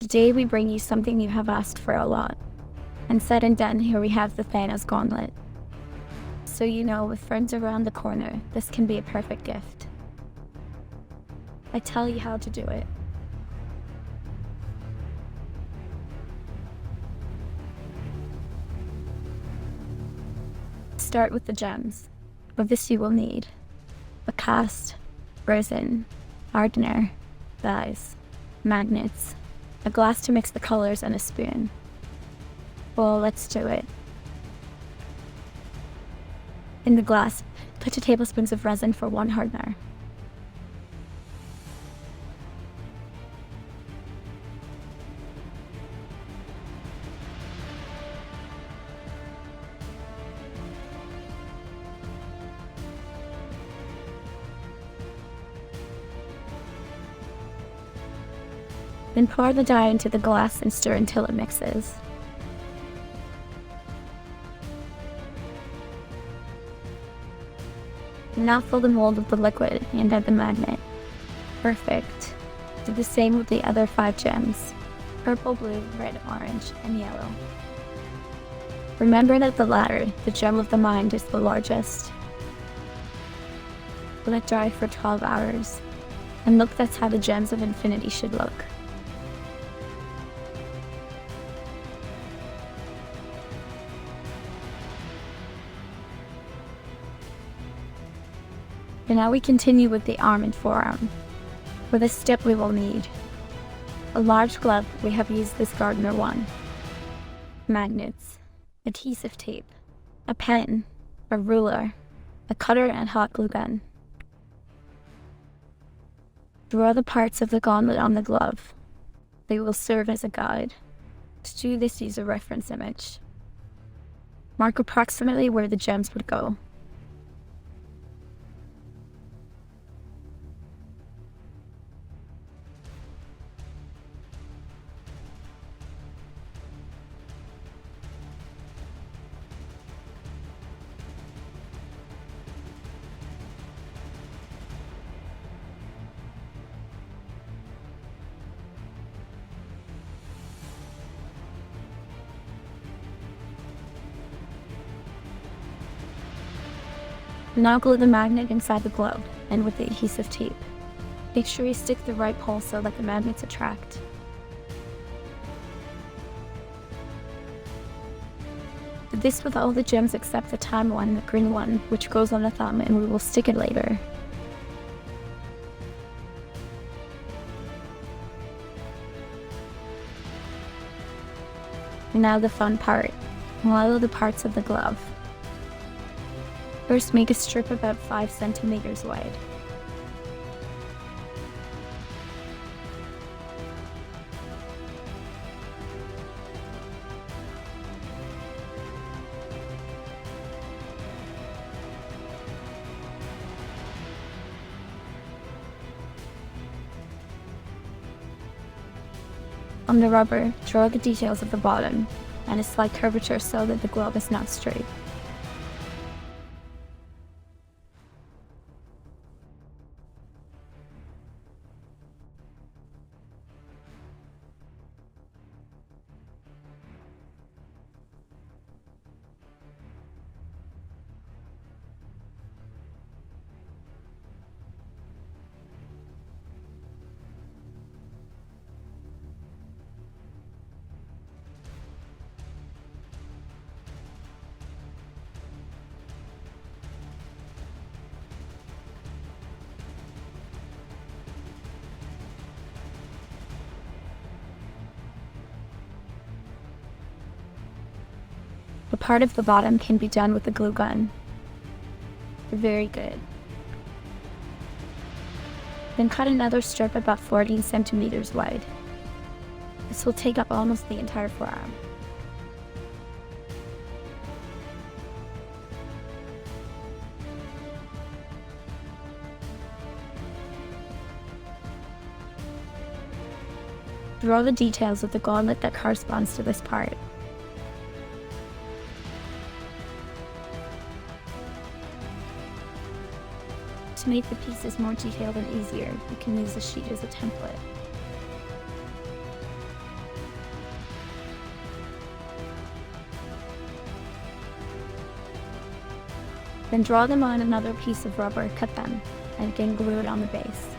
Today we bring you something you have asked for a lot. And said and done, here we have the Thanos Gauntlet. So you know, with friends around the corner, this can be a perfect gift. I tell you how to do it. Start with the gems. For this you will need a cast, resin, hardener, dyes, magnets, a glass to mix the colors, and a spoon. Well, let's do it. In the glass, put 2 tablespoons of resin for 1 hardener. Then pour the dye into the glass and stir until it mixes. Now fill the mold with the liquid and add the magnet. Perfect. Do the same with the other 5 gems: purple, blue, red, orange, and yellow. Remember that the latter, the gem of the mind, is the largest. Let it dry for 12 hours. And look, that's how the gems of infinity should look. And now we continue with the arm and forearm. For this step we will need a large glove. We have used this gardener one. Magnets, adhesive tape, a pen, a ruler, a cutter, and hot glue gun. Draw the parts of the gauntlet on the glove. They will serve as a guide. To do this, use a reference image. Mark approximately where the gems would go. Now glue the magnet inside the glove and with the adhesive tape. Make sure you stick the right pole so that the magnets attract. Do this with all the gems except the tan one, the green one, which goes on the thumb, and we will stick it later. Now the fun part. Model the parts of the glove. First, make a strip about 5 centimeters wide. On the rubber, draw the details of the bottom and a slight curvature so that the glove is not straight. The part of the bottom can be done with the glue gun. Very good. Then cut another strip about 14 centimeters wide. This will take up almost the entire forearm. Draw the details of the gauntlet that corresponds to this part. To make the pieces more detailed and easier, you can use a sheet as a template. Then draw them on another piece of rubber, cut them, and again glue it on the base.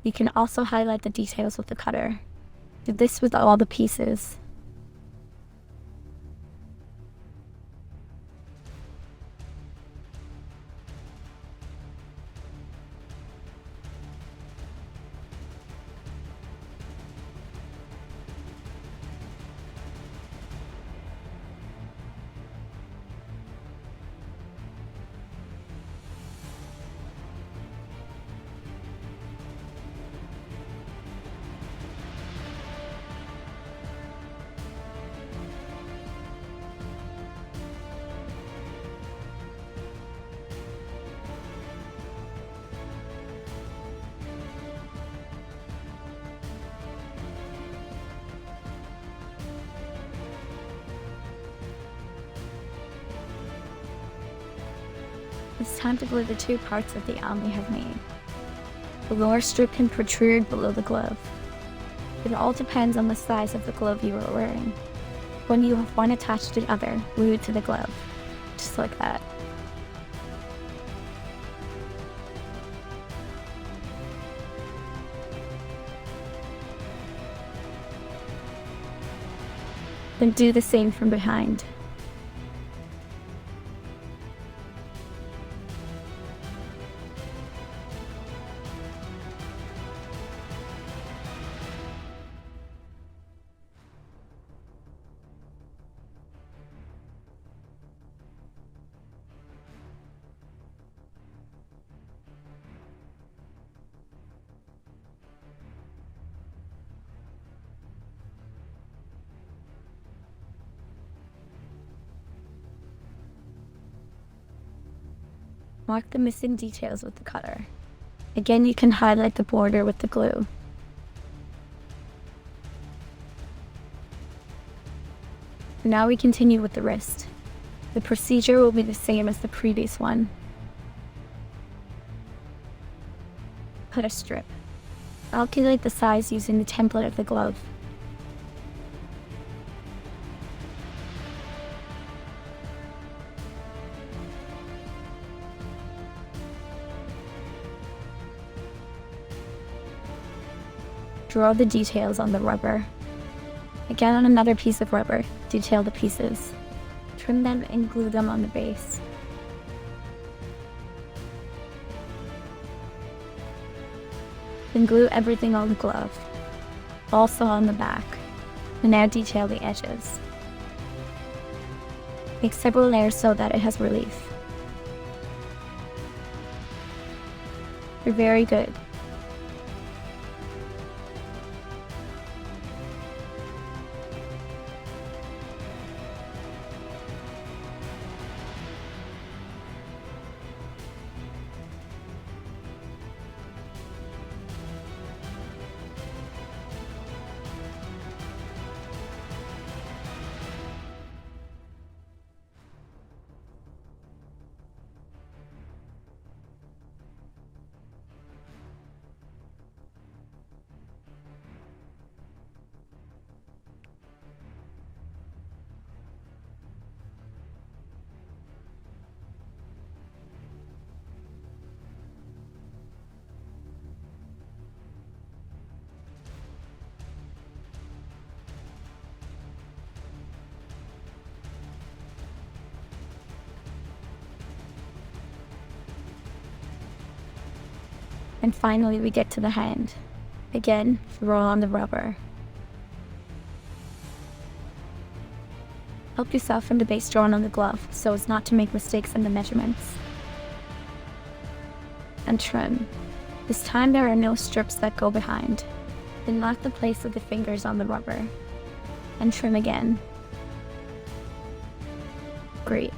You can also highlight the details with the cutter. Do this with all the pieces. It's time to glue the two parts of the arm we have made. The lower strip can protrude below the glove. It all depends on the size of the glove you are wearing. When you have one attached to the other, glue it to the glove, just like that. Then do the same from behind. Mark the missing details with the cutter. Again, you can highlight the border with the glue. Now we continue with the wrist. The procedure will be the same as the previous one. Cut a strip. Calculate the size using the template of the glove. Draw the details on the rubber. Again, on another piece of rubber, detail the pieces. Trim them and glue them on the base. Then glue everything on the glove, also on the back. And now detail the edges. Make several layers so that it has relief. You're very good. And finally we get to the hand. Again, roll on the rubber. Help yourself from the base drawn on the glove so as not to make mistakes in the measurements. And trim. This time there are no strips that go behind. Then mark the place of the fingers on the rubber. And trim again. Great.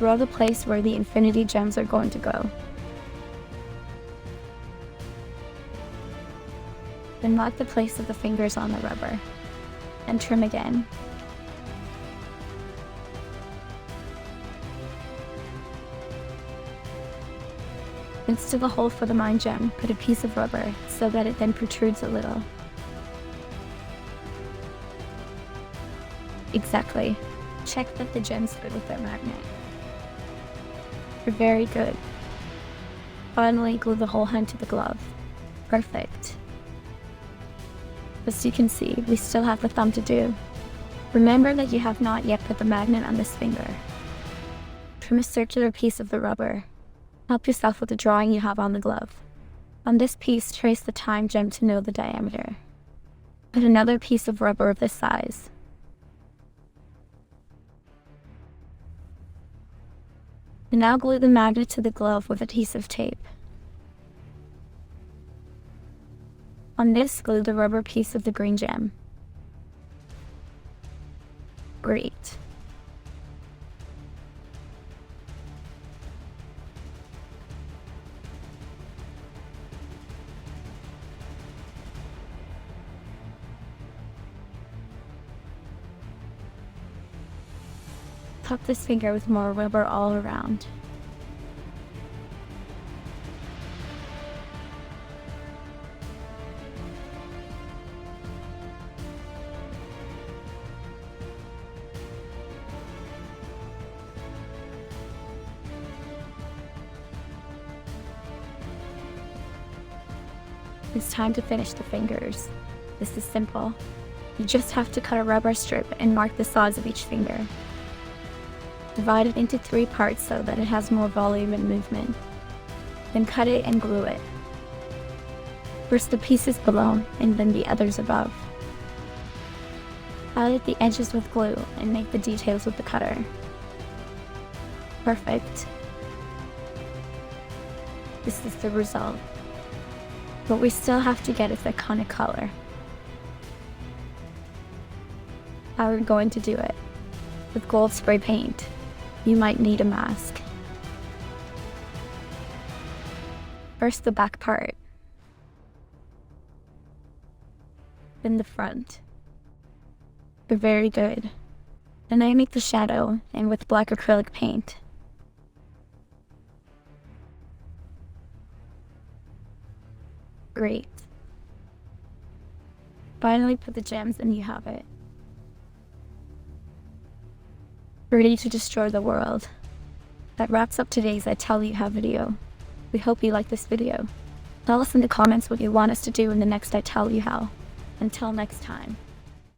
Draw the place where the infinity gems are going to go. Then mark the place of the fingers on the rubber, and trim again. Into the hole for the mind gem, put a piece of rubber so that it then protrudes a little. Exactly. Check that the gems fit with their magnet. You're very good. Finally, glue the whole hand to the glove. Perfect. As you can see, we still have the thumb to do. Remember that you have not yet put the magnet on this finger. Trim a circular piece of the rubber. Help yourself with the drawing you have on the glove. On this piece, trace the time gem to know the diameter. Put another piece of rubber of this size. And now glue the magnet to the glove with adhesive tape. On this, glue the rubber piece of the green gem. Great. Tuck this finger with more rubber all around. It's time to finish the fingers. This is simple. You just have to cut a rubber strip and mark the size of each finger. Divide it into 3 parts so that it has more volume and movement. Then cut it and glue it. First the pieces below and then the others above. Highlight the edges with glue and make the details with the cutter. Perfect. This is the result. What we still have to get is that kind of color. How are we going to do it? With gold spray paint. You might need a mask. First the back part. Then the front. They're very good. Then I make the shadow, and with black acrylic paint. Great. Finally put the gems and you have it. Ready to destroy the world. That wraps up today's I Tell You How video. We hope you like this video. Tell us in the comments what you want us to do in the next I Tell You How. Until next time.